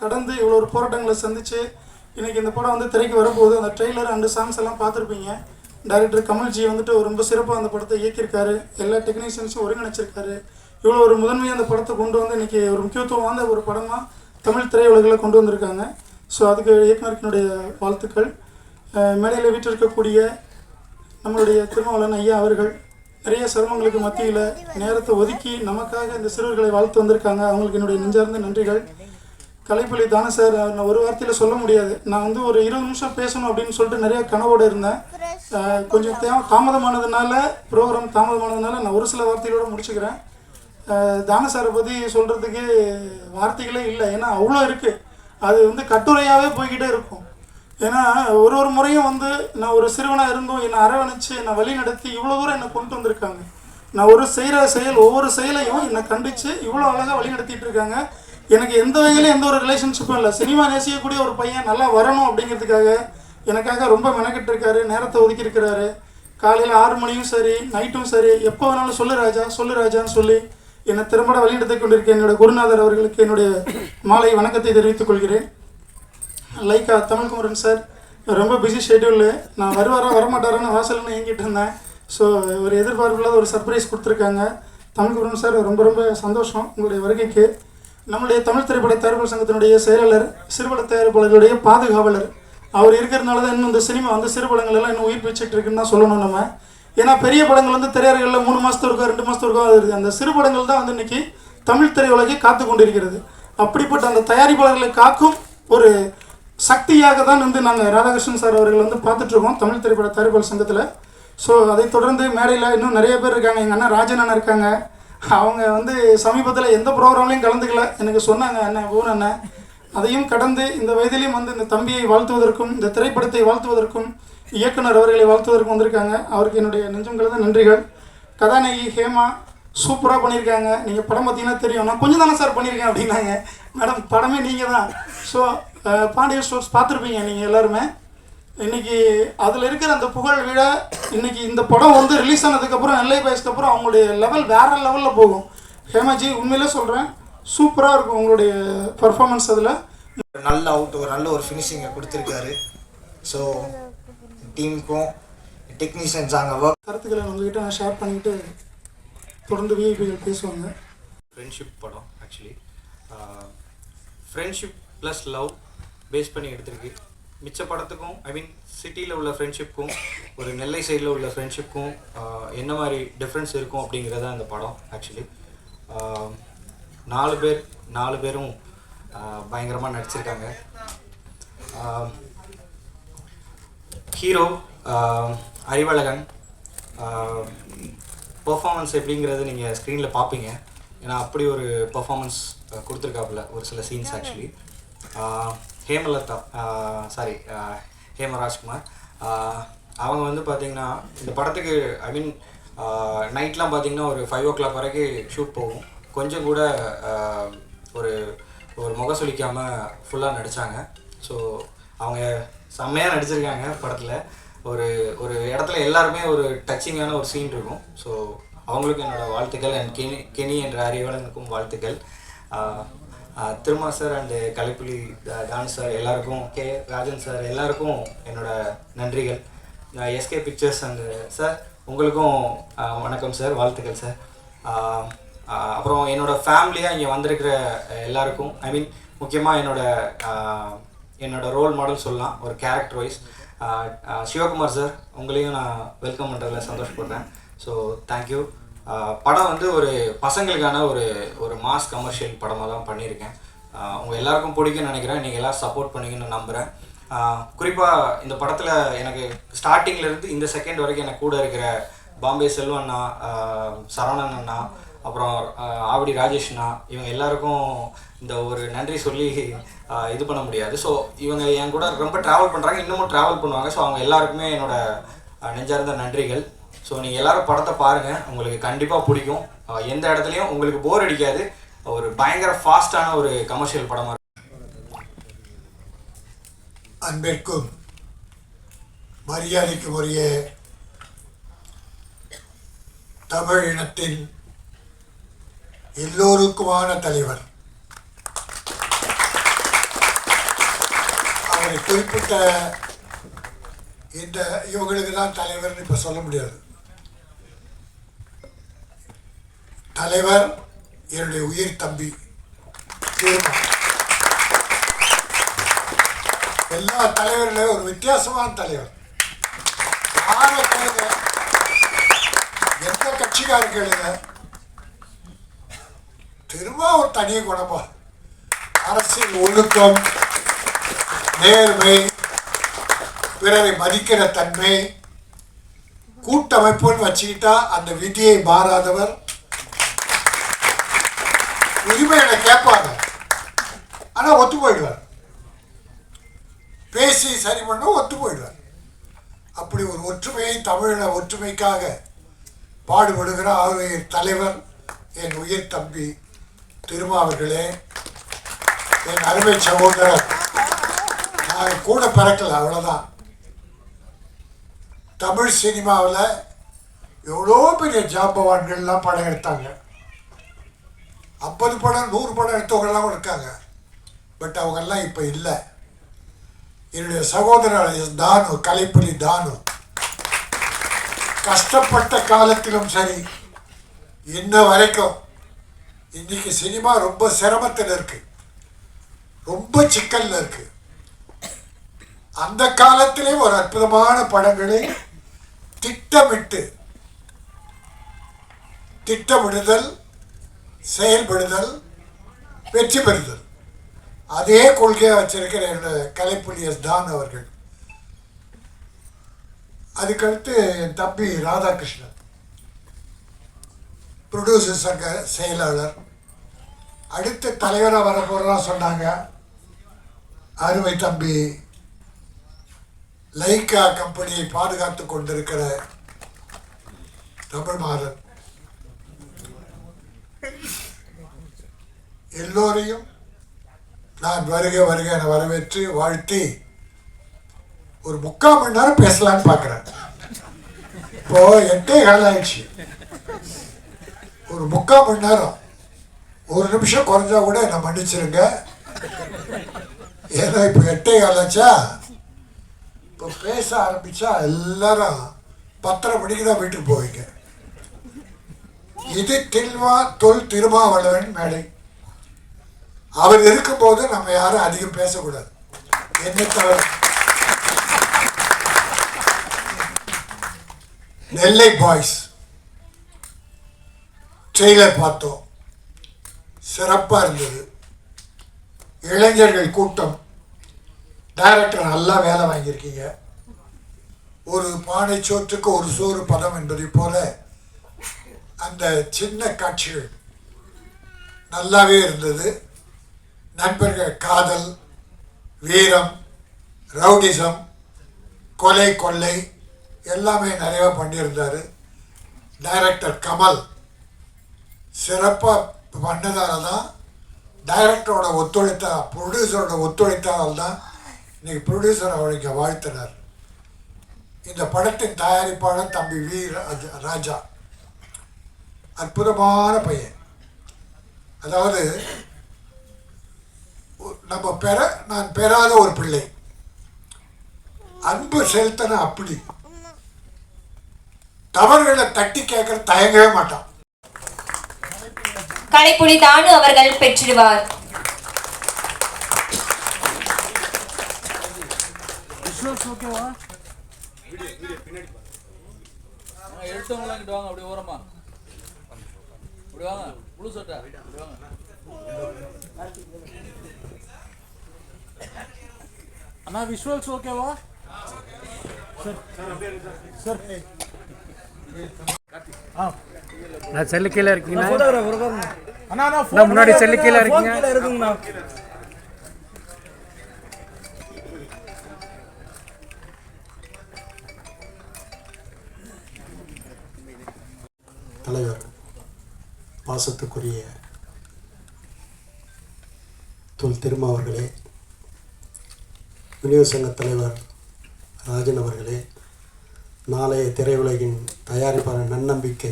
கடந்து இவ்வளோ ஒரு போராட்டங்களை சந்தித்து இன்றைக்கி இந்த படம் வந்து திரைக்கு வரப்போகுது. அந்த ட்ரெய்லர் அண்டு சாங்ஸ் எல்லாம் பார்த்துருப்பீங்க. டைரக்டர் கமல்ஜி வந்துட்டு ரொம்ப சிறப்பாக அந்த படத்தை இயக்கியிருக்காரு. எல்லா டெக்னீஷியன்ஸும் ஒருங்கிணைச்சிருக்காரு. இவ்வளோ ஒரு முதன்மையாக அந்த படத்தை கொண்டு வந்து இன்றைக்கி ஒரு முக்கியத்துவம் வாய்ந்த ஒரு படமாக தமிழ் திரையுலகில் கொண்டு வந்திருக்காங்க. ஸோ அதுக்கு இயக்குனருக்கினுடைய வாழ்த்துக்கள். மேடையில் வீட்டிருக்கக்கூடிய நம்மளுடைய திருமாவளவன் ஐயா அவர்கள் நிறைய சிரமங்களுக்கு மத்தியில் நேரத்தை ஒதுக்கி நமக்காக இந்த சிறுவர்களை வாழ்த்து வந்திருக்காங்க. அவங்களுக்கு என்னுடைய நெஞ்சார்ந்த நன்றிகள். கலைப்புலி தானே சார், நான் ஒரு வார்த்தையில் சொல்ல முடியாது. நான் வந்து ஒரு 20 நிமிஷம் பேசணும் அப்படின்னு சொல்லிட்டு நிறைய கனவோடு இருந்தேன். கொஞ்சம் தாமதமானதுனால ப்ரோக்ராம் தாமதமானதுனால நான் ஒரு சில வார்த்தைகளோடு முடிச்சுக்கிறேன். தானே சாரை பற்றி சொல்கிறதுக்கு வார்த்தைகளே இல்லை. ஏன்னா அவ்வளோ இருக்குது. அது வந்து கட்டுரையாகவே போய்கிட்டே இருக்கும். ஏன்னா ஒரு முறையும் வந்து நான் ஒரு சிறுவனாக இருந்தும் என்னை அரவணைச்சு என்னை வழி நடத்தி இவ்வளோ தூரம் என்னை கொண்டு வந்திருக்காங்க. நான் ஒரு செய்கிற செயல் ஒவ்வொரு செயலையும் என்னை கண்டித்து இவ்வளோ அழகாக வழி நடத்திட்டு இருக்காங்க. எனக்கு எந்த வகையிலும் எந்த ஒரு ரிலேஷன்ஷிப்பும் இல்லை. சினிமா நேசிக்கக்கூடிய ஒரு பையன் நல்லா வரணும் அப்படிங்கிறதுக்காக எனக்காக ரொம்ப மெனக்கிட்டு இருக்காரு, நேரத்தை ஒதுக்கியிருக்கிறாரு. காலையில் 6 மணியும் சரி, நைட்டும் சரி, எப்போ வேணாலும் சொல்லு ராஜான்னு சொல்லி என்னை திறம்பட வழிநடத்தி கொண்டிருக்கேன். என்னுடைய குருநாதர் அவர்களுக்கு என்னுடைய மாலை வணக்கத்தை தெரிவித்துக் கொள்கிறேன். லைக்கா தமிழ்குமரன் சார் ரொம்ப பிஸி ஷெட்யூலு. நான் வரமாட்டாரான்னு வாசல்னு ஏங்கிட்டு இருந்தேன். ஸோ ஒரு எதிர்பார்ப்பில்லாத ஒரு சர்ப்ரைஸ் கொடுத்துருக்காங்க. தமிழ்குமரன் சார் ரொம்ப ரொம்ப சந்தோஷம் உங்களுடைய வருகைக்கு. நம்முடைய தமிழ் திரைப்பட தயாரிப்பாளர் சங்கத்தினுடைய செயலாளர், சிறுபட தயாரிப்பாளர்களுடைய பாதுகாவலர் அவர் இருக்கிறதுனால தான் இன்னும் இந்த சினிமா வந்து சிறுபடங்கள் எல்லாம் இன்னும் உயிர் பிச்சுட்டு இருக்குன்னு தான் சொல்லணும் நம்ம. ஏன்னா பெரிய படங்கள் வந்து திரையரங்களில் 3 மாதத்துக்கு இருக்கா 2 மாதத்துக்கு இருக்கா இருக்குது. அந்த சிறு படங்கள் தான் வந்து இன்றைக்கி தமிழ் திரையுலகை காத்து கொண்டிருக்கிறது. அப்படிப்பட்ட அந்த தயாரிப்பாளர்களை காக்கும் ஒரு சக்தியாக தான் வந்து நாங்கள் ராதாகிருஷ்ணன் சார் அவர்கள் வந்து பார்த்துட்ருக்கோம் தமிழ் திரைப்பட தயாரிப்பாளர் சங்கத்தில். ஸோ அதை தொடர்ந்து மேடையில் இன்னும் நிறைய பேர் இருக்காங்க. எங்கள் அண்ணன் ராஜன் அண்ணன் இருக்காங்க. அவங்க வந்து சமீபத்தில் எந்த ப்ரோக்ராம்லையும் கலந்துக்கல. எனக்கு சொன்னாங்க அண்ணன் ஊர் அண்ணன். அதையும் கடந்து இந்த வயதிலையும் வந்து இந்த தம்பியை வாழ்த்துவதற்கும் இந்த திரைப்படத்தை வாழ்த்துவதற்கும் இயக்குனர் அவர்களை வாழ்த்துவதற்கும் வந்திருக்காங்க. அவருக்கு என்னுடைய நெஞ்சம் கலந்த நன்றிகள். கதாநாயகி ஹேமா சூப்பராக பண்ணியிருக்காங்க. நீங்கள் படம் பார்த்தீங்கன்னா தெரியும். நான் கொஞ்சம் தானே சார் பண்ணியிருக்கேன் அப்படின்னாங்க. மேடம் படமே நீங்கள் தான். ஸோ பாண்டிய ஸ்டோர்ஸ் பார்த்துருப்பீங்க நீங்கள் எல்லாருமே. இன்றைக்கி அதில் இருக்கிற அந்த புகழ் விழா இன்றைக்கி இந்த படம் வந்து ரிலீஸ் ஆனதுக்கப்புறம் நெல்லை பாய்ஸ்க்கு அப்புறம் அவங்களுடைய லெவல் வேறு லெவலில் போகும். ஹேமாஜி உண்மையிலே சொல்கிறேன், சூப்பராக இருக்கும் உங்களுடைய பர்ஃபார்மன்ஸ். அதில் நல்ல ஒரு ஃபினிஷிங்கை கொடுத்துருக்காரு. ஸோ டீமுக்கும் டெக்னீஷியன்ஸ் அங்கே கருத்துக்களை நம்மகிட்ட நான் ஷேர் பண்ணிக்கிட்டு தொடர்ந்து விஐபிகள் பேசுவாங்க. ஃப்ரெண்ட்ஷிப் படம் actually friendship plus love base பண்ணி எடுத்திருக்கு. மிச்ச படத்துக்கும் சிட்டியில் உள்ள ஃப்ரெண்ட்ஷிப்புக்கும் ஒரு நெல்லை சைடில் உள்ள ஃப்ரெண்ட்ஷிப்புக்கும் என்ன மாதிரி டிஃப்ரென்ஸ் இருக்கும் அப்படிங்கிறத அந்த படம் ஆக்சுவலி. 4 பேரும் பயங்கரமாக நடிச்சிருக்காங்க. ஹீரோ அறிவழகன் பெர்ஃபார்மன்ஸ் எப்படிங்கிறது நீங்கள் ஸ்க்ரீனில் பார்ப்பீங்க. ஏன்னா அப்படி ஒரு பெர்ஃபார்மன்ஸ் கொடுத்துருக்காப்புல ஒரு சில சீன்ஸ் ஆக்சுவலி. ஹேமராஜ்குமார் அவங்க வந்து பார்த்திங்கன்னா இந்த படத்துக்கு நைட்லாம் பார்த்திங்கன்னா ஒரு 5 o'clock வரைக்கும் ஷூட் போகும். கொஞ்சம் கூட ஒரு முகசொலிக்காமல் ஃபுல்லாக நடித்தாங்க. ஸோ அவங்க செம்மையாக நடிச்சிருக்காங்க படத்தில். ஒரு இடத்துல எல்லாருமே ஒரு டச்சிங்கான ஒரு சீன் இருக்கும். ஸோ அவங்களுக்கும் என்னோடய வாழ்த்துக்கள். அண்ட் கெனி என்ற அறிவாளனுக்கும் வாழ்த்துக்கள். Thiruma sir and Kalaipuli Thanu sir எல்லாருக்கும், ராஜன் சார் எல்லாருக்கும் என்னோடய நன்றிகள். எஸ்கே பிக்சர்ஸ் அண்டு சார் உங்களுக்கும் வணக்கம் சார், வாழ்த்துக்கள் சார். அப்புறம் என்னோடய ஃபேமிலியாக இங்கே வந்திருக்கிற எல்லாருக்கும் முக்கியமாக என்னோட ரோல் மாடல் சொல்லலாம் ஒரு கேரக்டர் வைஸ் சிவகுமார் சார், உங்களையும் நான் வெல்கம் பண்ணுறதுல சந்தோஷப்படுறேன். So thank you. படம் வந்து ஒரு பசங்களுக்கான ஒரு மாஸ் கமர்ஷியல் படமாக தான் பண்ணியிருக்கேன். உங்கள் எல்லாருக்கும் பிடிக்கும்னு நினைக்கிறேன். நீங்கள் எல்லோரும் சப்போர்ட் பண்ணிங்கன்னு நம்புகிறேன். குறிப்பாக இந்த படத்தில் எனக்கு ஸ்டார்டிங்லேருந்து இந்த செகண்ட் வரைக்கும் எனக்கு கூட இருக்கிற பாம்பே செல்வண்ணா, சரவணன் அண்ணா, அப்புறம் ஆவடி ராஜேஷ்ண்ணா, இவங்க எல்லாருக்கும் இந்த ஒரு நன்றி சொல்லி இது பண்ண முடியாது. ஸோ இவங்க என் கூட ரொம்ப ட்ராவல் பண்ணுறாங்க, இன்னமும் ட்ராவல் பண்ணுவாங்க. ஸோ அவங்க எல்லாருக்குமே என்னோடய நெஞ்சார்ந்த நன்றிகள். ஸோ நீங்கள் எல்லோரும் படத்தை பாருங்கள், உங்களுக்கு கண்டிப்பாக பிடிக்கும். எந்த இடத்துலையும் உங்களுக்கு போர் அடிக்காது. ஒரு பயங்கர ஃபாஸ்டான ஒரு கமர்ஷியல் படமாக இருக்கும். அன்பிற்கும் மரியாதைக்கும் உரிய தமிழ் இனத்தின் எல்லோருக்குமான தலைவர் அவரை குறிப்பிட்ட இந்த இவங்களுக்கு தான் தலைவர்னு இப்போ சொல்ல முடியாது. தலைவர் என்னுடைய உயிர் தம்பி திருமா. எல்லா தலைவர்களையும் ஒரு வித்தியாசமான தலைவர். யாரை கேளுங்க, எந்த கட்சிக்காரர் கேளுங்க, திரும்ப ஒரு தனி குணமா. அரசியல் ஒழுக்கம், நேர்மை, பிறரை மதிக்கிற தன்மை, கூட்டமைப்புன்னு வச்சுக்கிட்டா அந்த விதியை மாறாதவர். உரிமைகளை கேட்பாங்க, ஆனால் ஒத்து போயிடுவார். பேசி சரி பண்ண ஒத்து போயிடுவார். அப்படி ஒரு ஒற்றுமையை, தமிழ ஒற்றுமைக்காக பாடுபடுகிற அவருடைய தலைவர் என் உயிர் தம்பி திருமாவர்களே, என் அருமை சகோதரர். நான் கூட பிறக்கல, அவ்வளோதான். தமிழ் சினிமாவில் எவ்வளோ பெரிய ஜாம்பவான்கள்லாம் படம் எடுத்தாங்க. 50 படம் 100 படம் எடுத்தவங்கெல்லாம் இருக்காங்க. பட் அவங்கெல்லாம் இப்போ இல்லை. என்னுடைய சகோதரர் தானு, கலைப்புலி தானு, கஷ்டப்பட்ட காலத்திலும் சரி இன்ன வரைக்கும். இன்னைக்கு சினிமா ரொம்ப சிரமத்தில் இருக்கு, ரொம்ப சிக்கல்ல இருக்கு. அந்த காலத்திலே ஒரு அற்புதமான படங்களை திட்டமிடுதல், செயல்படுதல், வெற்றி பெறுதல், அதே கொள்கையை வச்சிருக்கிற என்னுடைய கலைப்புலி தான் அவர்கள். அதுக்கடுத்து என் தம்பி ராதாகிருஷ்ணன், ப்ரொடியூசர் சங்க செயலாளர். அடுத்த தலைவராக வர போகிறதா சொன்னாங்க. அருமை தம்பி லைக்கா கம்பெனியை பாதுகாத்து கொண்டிருக்கிற தமிழ் மாறன். எல்லோரையும் நான் வருக என வரவேற்று வாழ்த்தி ஒரு 3/4 மணி நேரம் பேசலான்னு பார்க்குறேன். இப்போ 8:15 ஆயிடுச்சு. ஒரு 3/4 மணி நேரம், 1 நிமிஷம் குறைஞ்சா கூட என்னை மன்னிச்சிருங்க. ஏன்னா இப்போ 8:15 ஆச்சா. இப்போ பேச ஆரம்பித்தா எல்லாரும் 10:30 மணிக்கு தான் வீட்டுக்கு போவீங்க. இது திருமாவளவன் மேடை. அவர் இருக்கும்போது நம்ம யாரும் அதிகம் பேசக்கூடாது. என்ன தவிர நெல்லை பாய்ஸ் ட்ரெய்லர் பார்த்தோம், சிறப்பாக இருந்தது. இளைஞர்கள் கூட்டம். டைரக்டர் நல்லா வேலை வாங்கியிருக்கீங்க. ஒரு பானை சோற்றுக்கு ஒரு சோறு பதம் என்பதை போல அந்த சின்ன காட்சிகள் நல்லாவே இருந்தது. நண்பர்கள் காதல், வீரம், ரவுடிசம், கொலை, கொள்ளை எல்லாமே நிறையா பண்ணியிருந்தார். டைரக்டர் கமல் சிறப்பாக பண்ணதால தான், டைரக்டரோட ப்ரொடியூசரோட ஒத்துழைத்தால் தான் இன்னைக்கு ப்ரொடியூசர் அவருக்கு வாழ்த்தினார். இந்த படத்தின் தயாரிப்பாளர் தம்பி வி ராஜா, அற்புதமான பையன். அதாவது நான் பெறாத ஒரு பிள்ளை, அன்பு செலுத்தன. அப்படி தவறுகளை தட்டி கேட்கற தயங்கவே மாட்டான். கலைப்புலி தானு அவர்கள் பெற்றிடுவார். எடுத்தவங்களாம் கிட்ட வாங்க, அப்படி ஓரமா அப்படி வாங்க. முழு சட்டை அப்படி வாங்க. அண்ணா விஷுவல்ஸ் ஓகேவா? சார் நான் செல்லு கீழே இருக்கீங்க. அண்ணா முன்னாடி செல்லு கீழே இருக்கீங்க. இருக்குங்கண்ணா. தலைவர், பாசத்துக்குரிய திருமாவர்களே, விநியோக சங்க தலைவர் ராஜன் அவர்களே, நாளைய திரையுலகின் தயாரிப்பாளர் நன்னம்பிக்கை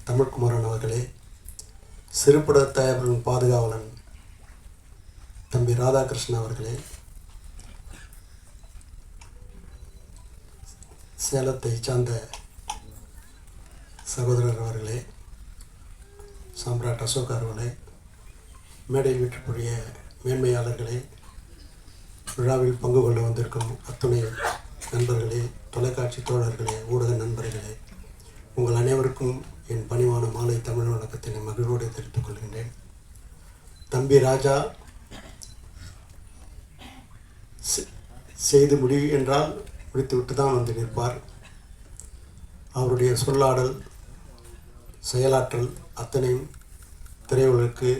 தமிழ்குமரன் அவர்களே, சிறுபட தயாரிப்பின் பாதுகாவலன் தம்பி ராதாகிருஷ்ணன் அவர்களே, சேலத்தை சார்ந்த சகோதரர் அவர்களே, சாம்ராட் அசோக் அவர்களே, மேடையில் வீட்டுக்குரிய மேன்மையாளர்களே, விழாவில் பங்கு கொள்ள வந்திருக்கும் அத்துணை நண்பர்களே, தொலைக்காட்சி தோழர்களே, ஊடக நண்பர்களே, உங்கள் அனைவருக்கும் என் பணிவான மாலை தமிழ் வணக்கத்தினை மகிழ்வோடு தெரிவித்துக் கொள்கின்றேன். தம்பி ராஜா செய்து முடிவு என்றால் முடித்துவிட்டு தான் வந்து நிற்பார். அவருடைய சொல்லாடல், செயலாற்றல் அத்தனையும் திரையுலகுக்கு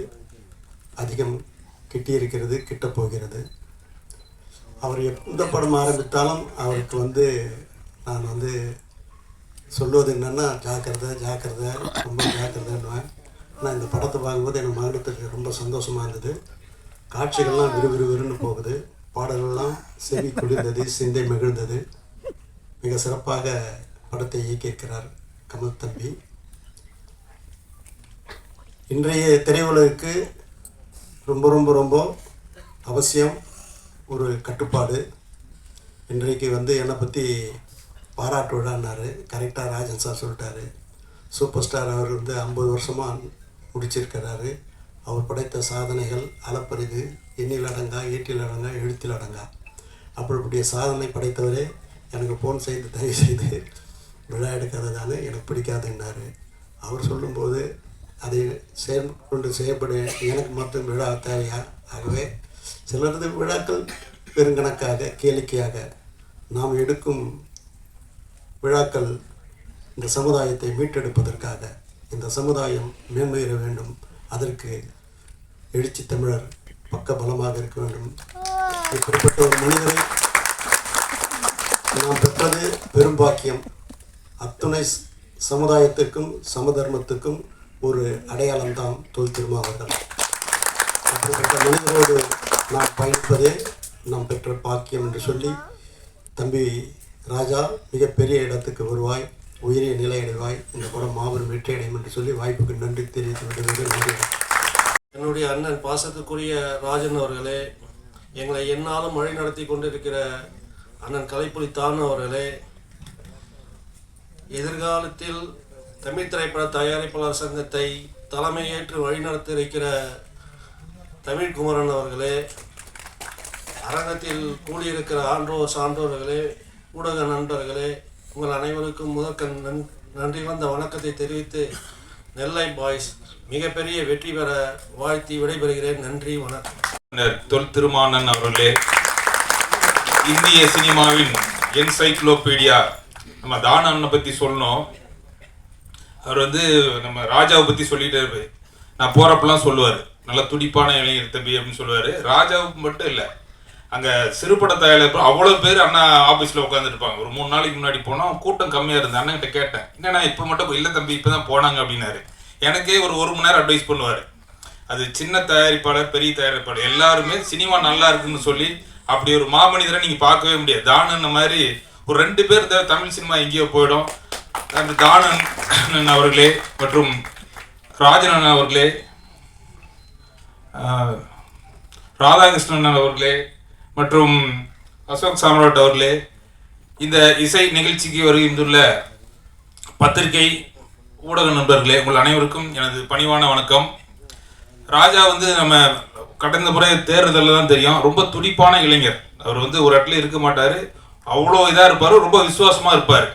அதிகம் கிட்டியிருக்கிறது, கிட்டப்போகிறது. அவர் எந்த படம் ஆரம்பித்தாலும் அவருக்கு நான் சொல்வது என்னென்னா ஜாக்கிரதை ரொம்ப ஜாக்கிரதைன்னுவேன். ஆனால் இந்த படத்தை பார்க்கும்போது எனக்கு மகனத்துக்கு ரொம்ப சந்தோஷமாக இருந்தது. காட்சிகள்லாம் விறுவிறுன்னு போகுது, பாடல்கள்லாம் செவி குளிர்ந்தது, சிந்தை மகிழ்ந்தது. மிக சிறப்பாக படத்தை இயக்கியிருக்கிறார் கமல் தம்பி. இன்றைய திரையுலகுக்கு ரொம்ப ரொம்ப ரொம்ப அவசியம் ஒரு கட்டுப்பாடு. இன்றைக்கு என்னை பற்றி பாராட்டு விழான்னாரு, கரெக்டாக ராஜன் சார் சொல்லிட்டாரு. சூப்பர் ஸ்டார் அவர் 50 வருஷமாக முடிச்சிருக்கிறாரு. அவர் படைத்த சாதனைகள் அளப்பரிது, எண்ணில் அடங்கா, ஏட்டில் அடங்கா, எழுத்தில் அடங்கா. அப்படிப்படிய சாதனை படைத்தவரே எனக்கு ஃபோன் செய்து தயவு செய்து விழா எடுக்காததானே எனக்கு பிடிக்காதுன்னாரு. அவர் சொல்லும்போது அதை செயல்கொண்டு செய்யப்பட எனக்கு மட்டும் விழா தேவையா? ஆகவே சிலரது விழாக்கள் பெருங்கணக்காக கேளிக்கையாக, நாம் எடுக்கும் விழாக்கள் இந்த சமுதாயத்தை மீட்டெடுப்பதற்காக, இந்த சமுதாயம் மேன்மையேற வேண்டும், அதற்கு எழுச்சி தமிழர் பக்க பலமாக இருக்க வேண்டும். இப்படிப்பட்ட ஒரு மனிதரை நாம் பெற்றது பெரும்பாக்கியம். அத்துணை சமுதாயத்துக்கும் சமதர்மத்துக்கும் ஒரு அடையாளம்தான் தொல் திருமாவர்கள். அப்படிப்பட்ட மனிதரோடு நாம் பயணிப்பதே நாம் பெற்ற பாக்கியம் என்று சொல்லி, தம்பி ராஜா மிகப்பெரிய இடத்துக்கு வருவாய், உயரிய நிலை அடைவாய், இந்த படம் மாபெரும் வெற்றி அடையும் என்று சொல்லி வாய்ப்புக்கு நன்றி தெரிவித்து விடுவது. நன்றி. என்னுடைய அண்ணன் பாசத்துக்குரிய ராஜன் அவர்களே, எங்களை எந்நாளும் வழி நடத்தி கொண்டிருக்கிற அண்ணன் கலைப்புலி தானு அவர்களே, எதிர்காலத்தில் தமிழ் திரைப்பட தயாரிப்பாளர் சங்கத்தை தலைமையேற்று வழிநடத்த இருக்கிற தமிழ்குமரன் அவர்களே, அரங்கத்தில் கூடியிருக்கிற ஆன்றோர் சான்றோர்களே, ஊடக நண்பர்களே, உங்கள் அனைவருக்கும் முதற்கண் நன்றி வந்த வணக்கத்தை தெரிவித்து, நெல்லை பாய்ஸ் மிகப்பெரிய வெற்றி பெற வாழ்த்தி விடைபெறுகிறேன். நன்றி, வணக்கம். தொல் திருமானன் அவர்களே, இந்திய சினிமாவின் என்சைக்ளோபீடியா. நம்ம தானண்ணை பற்றி சொல்லணும். அவர் நம்ம ராஜாவை பற்றி சொல்லிகிட்டே இருப்பார். நான் போகிறப்பெல்லாம் சொல்லுவார், நல்லா துடிப்பான இளைஞர் தம்பி அப்படின்னு சொல்லுவார். ராஜாவுக்கு மட்டும் இல்லை, அங்கே சிறுபட தயாரிப்பு அவ்வளோ பேர் அண்ணா ஆஃபீஸில் உட்காந்துருப்பாங்க. ஒரு 3 நாளைக்கு முன்னாடி போனால் கூட்டம் கம்மியாக இருந்தது. அண்ணன்கிட்ட கேட்டேன், என்னண்ணா இப்போ மட்டும் இல்லை தம்பி, இப்போ தான் போனாங்க அப்படின்னாரு. எனக்கே ஒரு மணி நேரம் அட்வைஸ் பண்ணுவார். அது சின்ன தயாரிப்பாளர், பெரிய தயாரிப்பாளர் எல்லாருமே சினிமா நல்லா இருக்குன்னு சொல்லி அப்படி ஒரு மாமனிதரை நீங்கள் பார்க்கவே முடியாது. தானன் மாதிரி ஒரு 2 பேர் தமிழ் சினிமா எங்கேயோ போயிடும். அந்த தானன் அவர்களே மற்றும் ராஜன் அவர்களே, ராதாகிருஷ்ணன் அவர்களே மற்றும் அசோக் சாம்ராட் அவர்களே, இந்த இசை நிகழ்ச்சிக்கு வருகின்றுள்ள பத்திரிகை ஊடக நண்பர்களே, உங்கள் அனைவருக்கும் எனது பணிவான வணக்கம். ராஜா நம்ம கடந்த முறை தேர்தலில் தான் தெரியும், ரொம்ப துடிப்பான இளைஞர். அவர் ஒரு இடத்துல இருக்க மாட்டார், அவ்வளோ இதாக இருப்பார், ரொம்ப விசுவாசமாக இருப்பார்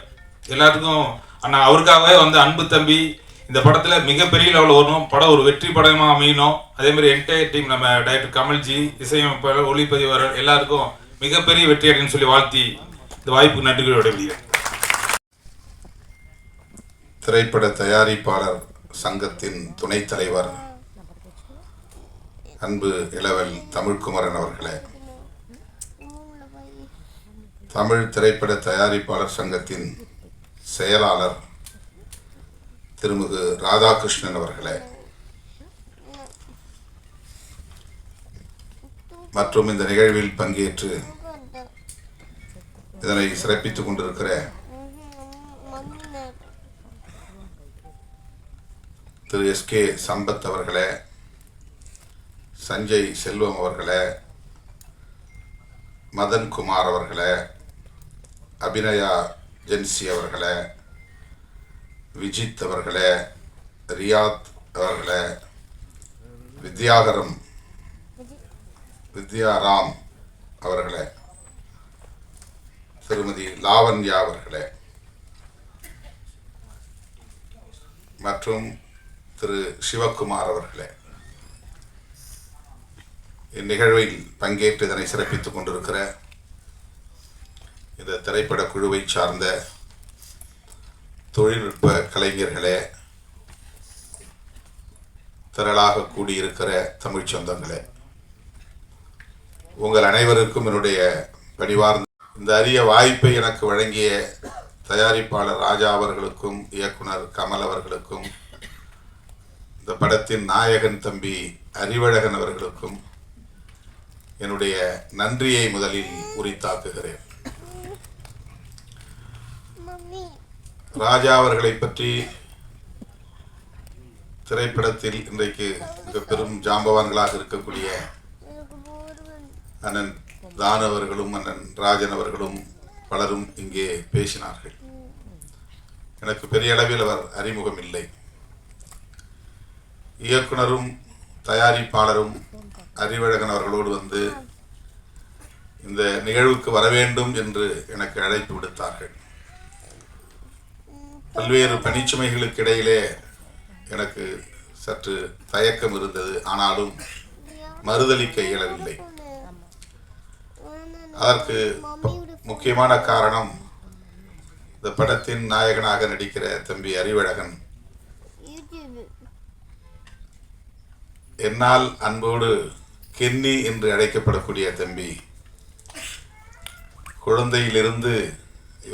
எல்லாத்துக்கும். ஆனால் அவருக்காகவே அன்பு தம்பி இந்த படத்தில் மிகப்பெரிய லெவலில் வரணும், படம் ஒரு வெற்றி படமாக அமையணும். அதேமாதிரி என்டையர் டீம், நம்ம டைரக்டர் கமல்ஜி, இசையமைப்பாளர், ஒளிப்பதிவாளர் எல்லாருக்கும் மிகப்பெரிய வெற்றி அடைன்னு சொல்லி வாழ்த்தி இந்த வாய்ப்புக்கு நன்றிகள் விடைபெறுகிறேன். திரைப்பட தயாரிப்பாளர் சங்கத்தின் துணைத் தலைவர் அன்பு இளவல் தமிழ்குமரன் அவர்களே, தமிழ் திரைப்பட தயாரிப்பாளர் சங்கத்தின் செயலாளர் திருமிகு ராதாகிருஷ்ணன் அவர்களே, மற்றும் இந்த நிகழ்வில் பங்கேற்று இதனை சிறப்பித்துக் கொண்டிருக்கிற திரு SK சம்பத் அவர்களே, சஞ்சய் செல்வம் அவர்களே, மதன் குமார் அவர்களே, அபிநயா ஜென்சி அவர்களே, விஜித் அவர்களே, ரியாத் அவர்களே, வித்யாராம் அவர்களே, திருமதி லாவண்யா அவர்களே மற்றும் திரு சிவகுமார் அவர்களே, இந்நிகழ்வில் பங்கேற்று இதனை சிறப்பித்துக் கொண்டிருக்கிற இந்த திரைப்பட குழுவை சார்ந்த தொழில்நுட்ப கலைஞர்களே, திரளாக கூடியிருக்கிற தமிழ் சொந்தங்களே, உங்கள் அனைவருக்கும் என்னுடைய பணிவார்ந்த இந்த அரிய வாய்ப்பை எனக்கு வழங்கிய தயாரிப்பாளர் ராஜா அவர்களுக்கும் இயக்குனர் கமல் அவர்களுக்கும் இந்த படத்தின் நாயகன் தம்பி அறிவழகன் அவர்களுக்கும் என்னுடைய நன்றியை முதலில் உரித்தாக்குகிறேன். ராஜா அவர்களை பற்றி திரைப்படத்தில் இன்றைக்கு மிக பெரும் ஜாம்பவான்களாக இருக்கக்கூடிய அண்ணன் தானு அவர்களும் அண்ணன் ராஜன் அவர்களும் பலரும் இங்கே பேசினார்கள். எனக்கு பெரிய அளவில் அவர் அறிமுகம் இல்லை. இயக்குனரும் தயாரிப்பாளரும் அறிவழகன் அவர்களோடு வந்து இந்த நிகழ்வுக்கு வர வேண்டும் என்று எனக்கு அழைப்பு விடுத்தார்கள். பல்வேறு பணிச்சுமைகளுக்கு இடையிலே எனக்கு சற்று தயக்கம் இருந்தது. ஆனாலும் மறுதலிக்க இயலவில்லை. அதற்கு முக்கியமான காரணம், இந்த படத்தின் நாயகனாக நடிக்கிற தம்பி அறிவழகன் என்னால் அன்போடு கென்னி என்று அழைக்கப்படக்கூடிய தம்பி குழந்தையிலிருந்து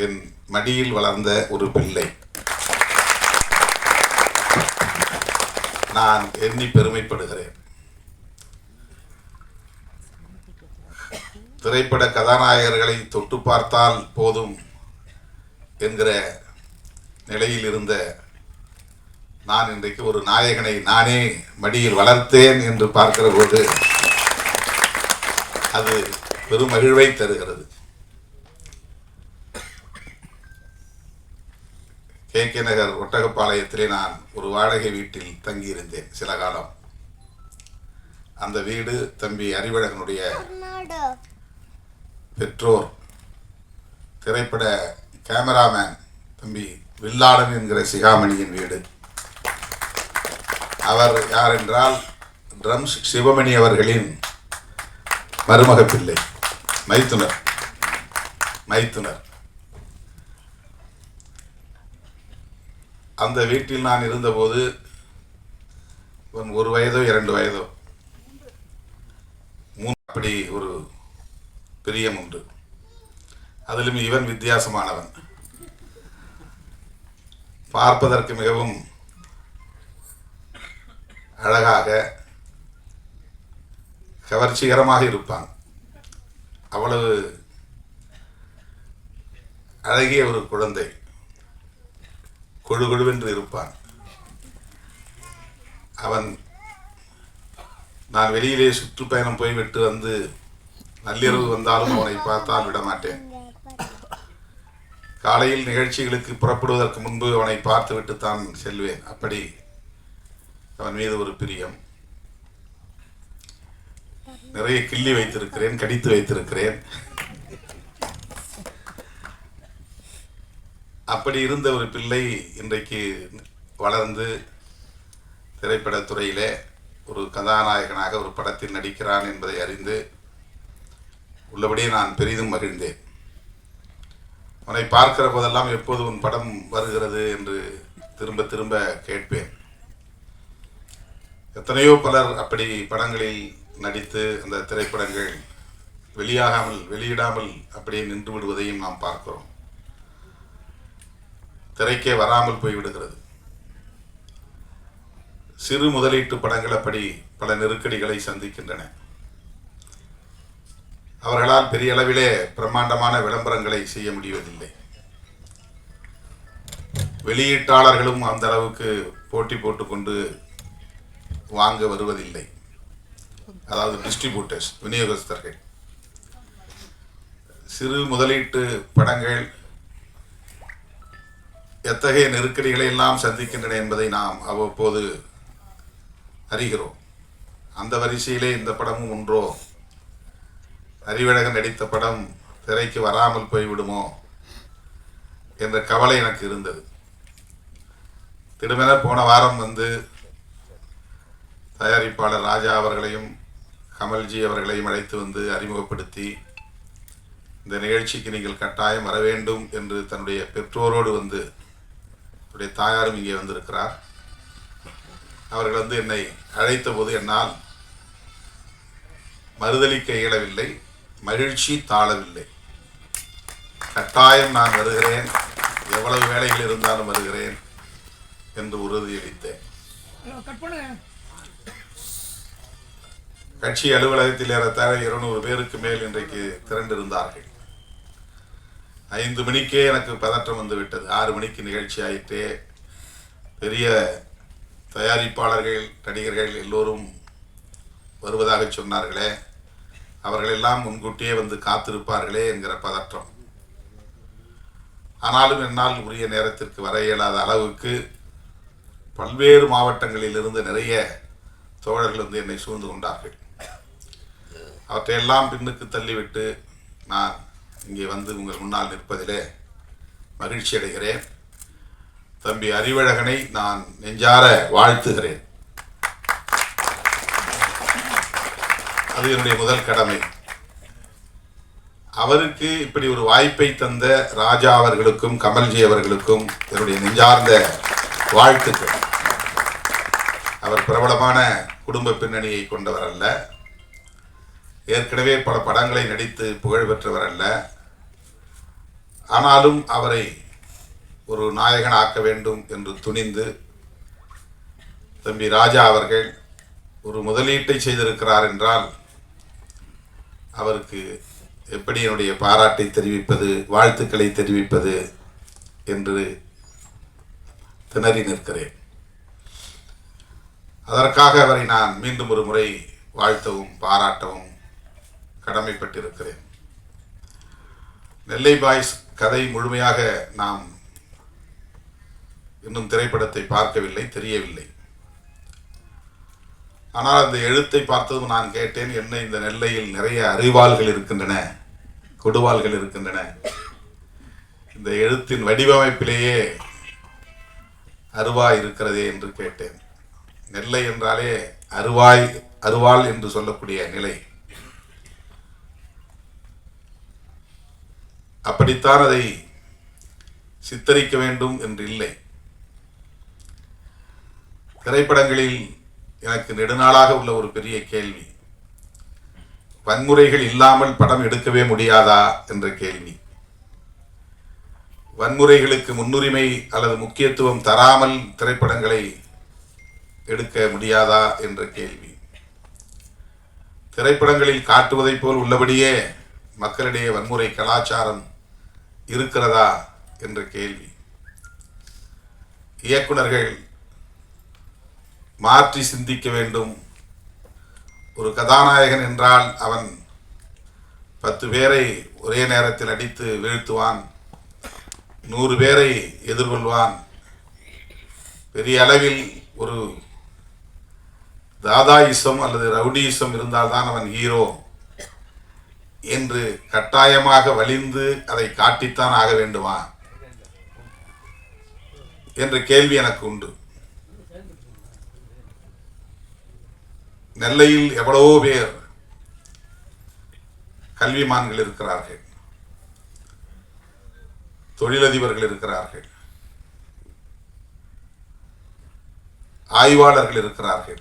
என் மடியில் வளர்ந்த ஒரு பிள்ளை. நான் எண்ணி பெருமைப்படுகிறேன். திரைப்பட கதாநாயகர்களை தொட்டு பார்த்தால் போதும் என்கிற நிலையில் இருந்த நான் இன்றைக்கு ஒரு நாயகனை நானே மடியில் வளர்த்தேன் என்று பார்க்கிற போது அது பெரும் மகிழ்வை தருகிறது. KK நகர் ஒட்டகப்பாளையத்திலே நான் ஒரு வாடகை வீட்டில் தங்கியிருந்தேன் சில காலம். அந்த வீடு தம்பி அறிவழகனுடைய பெற்றோர் திரைப்பட கேமராமேன் தம்பி வில்லாளன் என்கிற சிகாமணியின் வீடு. அவர் யார் என்றால் ட்ரம்ஸ் சிவமணி அவர்களின் மருமக பிள்ளை, மைத்துனர். அந்த வீட்டில் நான் இருந்தபோது 1 வயதோ 2 வயதோ 3 அப்படி ஒரு பிரியம் உண்டு. அதிலும் இவன் வித்தியாசமானவன். பார்ப்பதற்கு மிகவும் அழகாக கவர்ச்சிகரமாக இருப்பான். அவ்வளவு அழகிய ஒரு குழந்தை, கொழுகொழுவென்று இருப்பான். அவன் நான் வெளியிலே சுற்றுப்பயணம் போய்விட்டு வந்து நள்ளிரவு வந்தாலும் அவனை பார்த்தால் விட மாட்டேன். காலையில் நிகழ்ச்சிகளுக்கு புறப்படுவதற்கு முன்பு அவனை பார்த்துவிட்டு தான் செல்வேன். அப்படி அவன் மீது ஒரு பிரியம். நிறைய கிள்ளி வைத்திருக்கிறேன், கடித்து வைத்திருக்கிறேன். அப்படி இருந்த ஒரு பிள்ளை இன்றைக்கு வளர்ந்து திரைப்படத்துறையிலே ஒரு கதாநாயகனாக ஒரு படத்தில் நடிக்கிறான் என்பதை அறிந்து உள்ளபடியே நான் பெரிதும் மகிழ்ந்தேன். அவனை பார்க்கிற போதெல்லாம் எப்போது உன் படம் வருகிறது என்று திரும்ப திரும்ப கேட்பேன். எத்தனையோ பலர் அப்படி படங்களில் நடித்து அந்த திரைப்படங்கள் வெளியிடாமல் அப்படியே நின்று விடுவதையும் நாம் பார்க்கிறோம். திரைக்கே வராமல் போய்விடுகிறது. சிறு முதலீட்டு படங்கள் அப்படி பல நெருக்கடிகளை சந்திக்கின்றன. அவர்களால் பெரிய அளவிலே பிரம்மாண்டமான விளம்பரங்களை செய்ய முடிவதில்லை. வெளியீட்டாளர்களும் அந்த அளவுக்கு போட்டி போட்டுக்கொண்டு வாங்க வருவதில்லை. அதாவது டிஸ்ட்ரிபியூட்டர்ஸ், விநியோகஸ்தர்கள். சிறு முதலீட்டு படங்கள் எத்தகைய நெருக்கடிகளை எல்லாம் சந்திக்கின்றன என்பதை நாம் அவ்வப்போது அறிகிறோம். அந்த வரிசையிலே இந்த படமும் ஒன்றோ? அறிவழகன் நடித்த படம் திரைக்கு வராமல் போய்விடுமோ என்ற கவலை எனக்கு இருந்தது. திடுமென போன வாரம் வந்து தயாரிப்பாளர் ராஜா அவர்களையும் கமல்ஜி அவர்களையும் அழைத்து வந்து அறிமுகப்படுத்தி, இந்த நிகழ்ச்சிக்கு நீங்கள் கட்டாயம் வர வேண்டும் என்று தன்னுடைய பெற்றோரோடு வந்து, அவருடைய தாயாரும் இங்கே வந்திருக்கிறார், அவர்கள் வந்து என்னை அழைத்த போது என்னால் மறுதலிக்க இயலவில்லை, மகிழ்ச்சி தாழவில்லை. கட்டாயம் நான் வருகிறேன், எவ்வளவு வேலைகள் இருந்தாலும் வருகிறேன் என்று உறுதியளித்தேன். கட்சி அலுவலகத்தில் ஏறத்தாழ 200 பேருக்கு மேல் இன்றைக்கு திரண்டிருந்தார்கள். 5 மணிக்கே எனக்கு பதற்றம் வந்து விட்டது. 6 மணிக்கு நிகழ்ச்சி ஆயிற்றே, பெரிய தயாரிப்பாளர்கள் நடிகர்கள் எல்லோரும் வருவதாக சொன்னார்களே, அவர்களெல்லாம் முன்கூட்டியே வந்து காத்திருப்பார்களே என்கிற பதற்றம். ஆனாலும் என்னால் உரிய நேரத்திற்கு வர இயலாத அளவுக்கு பல்வேறு மாவட்டங்களில் இருந்து நிறைய தோழர்கள் வந்து என்னை சூழ்ந்து கொண்டார்கள். அவற்றையெல்லாம் பின்னுக்கு தள்ளிவிட்டு நான் இங்கே வந்து உங்கள் முன்னால் நிற்பதிலே மகிழ்ச்சி அடைகிறேன். தம்பி அறிவழகனை நான் நெஞ்சார வாழ்த்துகிறேன். அது என்னுடைய முதல் கடமை. அவருக்கு இப்படி ஒரு வாய்ப்பை தந்த ராஜா அவர்களுக்கும் கமல்ஜி அவர்களுக்கும் என்னுடைய நெஞ்சார்ந்த வாழ்த்துக்கள். அவர் பிரபலமான குடும்ப பின்னணியை கொண்டவர் அல்ல, ஏற்கனவே பல படங்களை நடித்து புகழ் பெற்றவர் அல்ல. ஆனாலும் அவரை ஒரு நாயகன் ஆக்க வேண்டும் என்று துணிந்து தம்பி ராஜா அவர்கள் ஒரு முதலீட்டை செய்திருக்கிறார் என்றால் அவருக்கு எப்படி என்னுடைய பாராட்டை தெரிவிப்பது, வாழ்த்துக்களை தெரிவிப்பது என்று திணறி நிற்கிறேன். அதற்காக அவரை நான் மீண்டும் ஒரு முறை வாழ்த்தவும் பாராட்டவும் கடமைப்பட்டிருக்கிறேன். நெல்லை பாய்ஸ் கதை முழுமையாக நாம் இன்னும் திரைப்படத்தை பார்க்கவில்லை, தெரியவில்லை. ஆனால் அந்த எழுத்தை பார்த்ததும் நான் கேட்டேன், என்ன இந்த நெல்லையில் நிறைய அறிவாள்கள் இருக்கின்றன, கொடுவாள்கள் இருக்கின்றன, இந்த எழுத்தின் வடிவமைப்பிலேயே அருவாய் இருக்கிறதே என்று கேட்டேன். நெல்லை என்றாலே அருவாள் என்று சொல்லக்கூடிய நிலை. அப்படித்தான் அதை சித்தரிக்க வேண்டும் என்று இல்லை. திரைப்படங்களில் எனக்கு நெடுநாளாக உள்ள ஒரு பெரிய கேள்வி, வன்முறைகள் இல்லாமல் படம் எடுக்கவே முடியாதா என்ற கேள்வி. வன்முறைகளுக்கு முன்னுரிமை அல்லது முக்கியத்துவம் தராமல் திரைப்படங்களை எடுக்க முடியாதா என்ற கேள்வி. திரைப்படங்களில் காட்டுவதைப் போல் உள்ளபடியே மக்களிடையே வன்முறை கலாச்சாரம் இருக்கிறதா என்ற கேள்வி. இயக்குனர்கள் மாற்றி சிந்திக்க வேண்டும். ஒரு கதாநாயகன் என்றால் அவன் 10 பேரை ஒரே நேரத்தில் அடித்து வீழ்த்துவான், 100 பேரை எதிர்கொள்வான், பெரிய அளவில் ஒரு தாதாயிசம் அல்லது ரவுடியிசம் இருந்தால்தான் அவன் ஹீரோ என்று கட்டாயமாக வலிந்து அதை காட்டித்தான் ஆக வேண்டுமா என்ற கேள்வி எனக்கு உண்டு. நெல்லையில் எவ்வளவோ பேர் கல்விமான்கள் இருக்கிறார்கள், தொழிலதிபர்கள் இருக்கிறார்கள், ஆய்வாளர்கள் இருக்கிறார்கள்,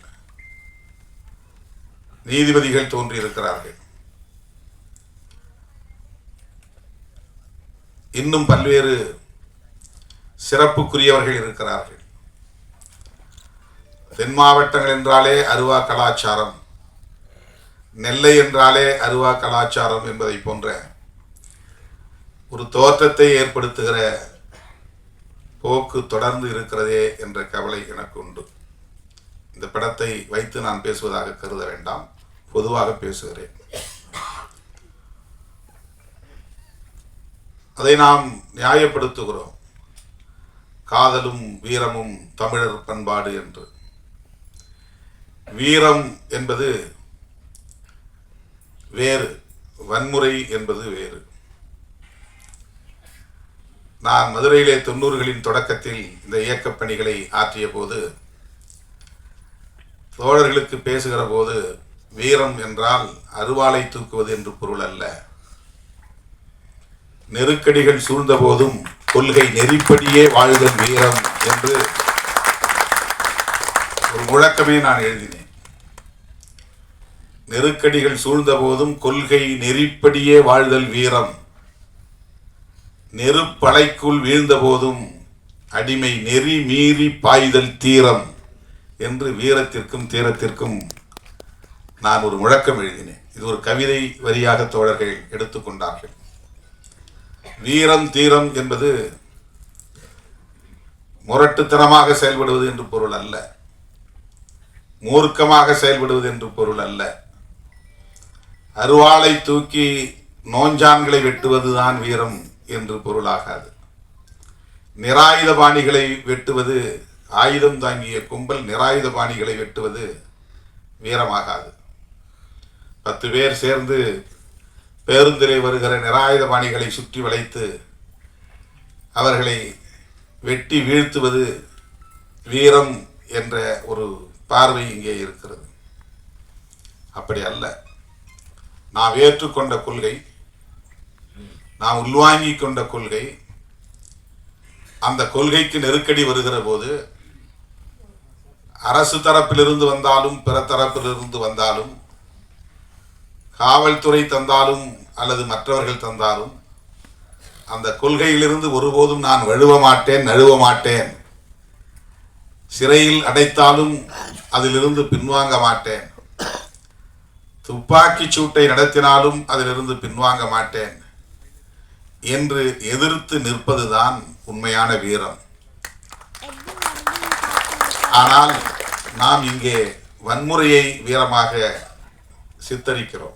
நீதிபதிகள் தோன்றியிருக்கிறார்கள், இன்னும் பல்வேறு சிறப்புக்குரியவர்கள் இருக்கிறார்கள். தென் மாவட்டங்கள் என்றாலே அருவா கலாச்சாரம், நெல்லை என்றாலே அருவா கலாச்சாரம் என்பதை போன்ற ஒரு தோற்றத்தை ஏற்படுத்துகிற போக்கு தொடர்ந்து இருக்கிறதே என்ற கவலை எனக்கு உண்டு. இந்த படத்தை வைத்து நான் பேசுவதாக கருத வேண்டாம், பொதுவாக பேசுகிறேன். அதை நாம் நியாயப்படுத்துகிறோம். காதலும் வீரமும் தமிழர் பண்பாடு என்று. வீரம் என்பது வேறு, வன்முறை என்பது வேறு. நான் மதுரையிலே 90களின் தொடக்கத்தில் இந்த இயக்கப் பணிகளை ஆற்றிய போது தோழர்களுக்கு பேசுகிற போது வீரம் என்றால் அருவாளை தூக்குவது என்று பொருள் அல்ல. நெருக்கடிகள் சூழ்ந்த போதும் கொள்கை நெறிப்படியே வாழ்தல் வீரம் என்று ஒரு முழக்கமே நான் எழுதினேன். நெருக்கடிகள் சூழ்ந்த போதும் கொள்கை நெறிப்படியே வாழ்தல் வீரம், நெருப்பலைக்குள் வீழ்ந்த போதும் அடிமை நெறி மீறி பாய்தல் தீரம் என்று வீரத்திற்கும் தீரத்திற்கும் நான் ஒரு முழக்கம் எழுதினேன். இது ஒரு கவிதை வரியாக தோழர்கள் எடுத்துக்கொண்டார்கள். வீரம் தீரம் என்பது முரட்டுத்தனமாக செயல்படுவது என்று பொருள் அல்ல, மூர்க்கமாக செயல்படுவது என்று பொருள் அல்ல. அருவாளை தூக்கி நோஞ்சான்களை வெட்டுவதுதான் வீரம் என்று பொருளாகாது. நிராயுதபாணிகளை வெட்டுவது, ஆயுதம் தாங்கிய கும்பல் நிராயுதபாணிகளை வெட்டுவது வீரமாகாது. 10 பேர் சேர்ந்து பேருந்திலே வருகிற நிராயுதபாணிகளை சுற்றி வளைத்து அவர்களை வெட்டி வீழ்த்துவது வீரம் என்ற ஒரு பார்வை இங்கே இருக்கிறது. அப்படி அல்ல. நாம் ஏற்றுக்கொண்ட கொள்கை, நாம் உள்வாங்கிக் கொண்ட கொள்கை, அந்த கொள்கைக்கு நெருக்கடி வருகிற போது அரசு தரப்பிலிருந்து வந்தாலும் பிற தரப்பிலிருந்து வந்தாலும், காவல்துறை தந்தாலும் அல்லது மற்றவர்கள் தந்தாலும், அந்த கொள்கையிலிருந்து ஒருபோதும் நான் வழுவ மாட்டேன், நழுவ மாட்டேன். சிறையில் அடைத்தாலும் அதிலிருந்து பின்வாங்க மாட்டேன். துப்பாக்கி சூட்டை நடத்தினாலும் அதிலிருந்து பின்வாங்க மாட்டேன் என்று எதிர்த்து நிற்பதுதான் உண்மையான வீரம். ஆனால் நாம் இங்கே வன்முறையை வீரமாக சித்தரிக்கிறோம்.